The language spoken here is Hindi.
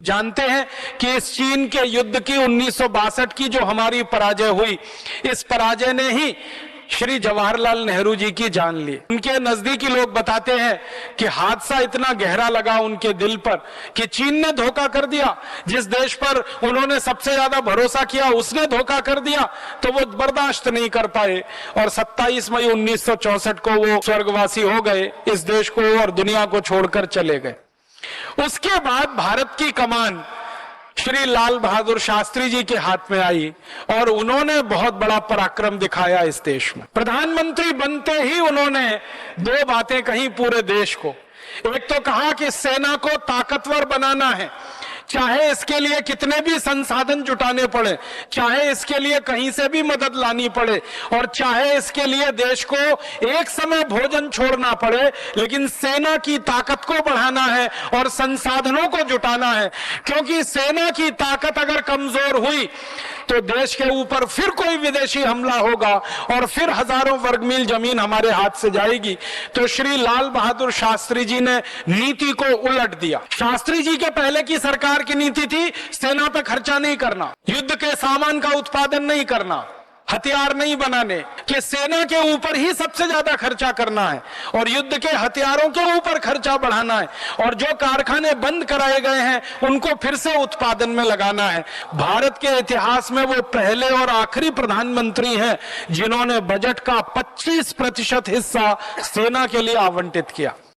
जानते हैं कि इस चीन के युद्ध की 1962 की जो हमारी पराजय हुई, इस पराजय ने ही श्री जवाहरलाल नेहरू जी की जान ली। उनके नजदीकी लोग बताते हैं कि हादसा इतना गहरा लगा उनके दिल पर कि चीन ने धोखा कर दिया। जिस देश पर उन्होंने सबसे ज्यादा भरोसा किया उसने धोखा कर दिया, तो वो बर्दाश्त नहीं कर पाए और 27 मई 1964 को वो स्वर्गवासी हो गए, इस देश को और दुनिया को छोड़कर चले गए। उसके बाद भारत की कमान श्री लाल बहादुर शास्त्री जी के हाथ में आई और उन्होंने बहुत बड़ा पराक्रम दिखाया इस देश में। प्रधानमंत्री बनते ही उन्होंने दो बातें कही पूरे देश को। एक तो कहा कि सेना को ताकतवर बनाना है, चाहे इसके लिए कितने भी संसाधन जुटाने पड़े, चाहे इसके लिए कहीं से भी मदद लानी पड़े और चाहे इसके लिए देश को एक समय भोजन छोड़ना पड़े, लेकिन सेना की ताकत को बढ़ाना है और संसाधनों को जुटाना है। क्योंकि सेना की ताकत अगर कमजोर हुई तो देश के ऊपर फिर कोई विदेशी हमला होगा और फिर हजारों वर्ग मील जमीन हमारे हाथ से जाएगी। तो श्री लाल बहादुर शास्त्री जी ने नीति को उलट दिया। शास्त्री जी के पहले की सरकार की नीति थी सेना पर खर्चा नहीं करना, युद्ध के सामान का उत्पादन नहीं करना, हथियार नहीं बनाने, कि सेना के ऊपर ही सबसे ज्यादा खर्चा करना है और युद्ध के हथियारों के ऊपर खर्चा बढ़ाना है और जो कारखाने बंद कराए गए हैं उनको फिर से उत्पादन में लगाना है। भारत के इतिहास में वो पहले और आखिरी प्रधानमंत्री हैं जिन्होंने बजट का 25% हिस्सा सेना के लिए आवंटित किया।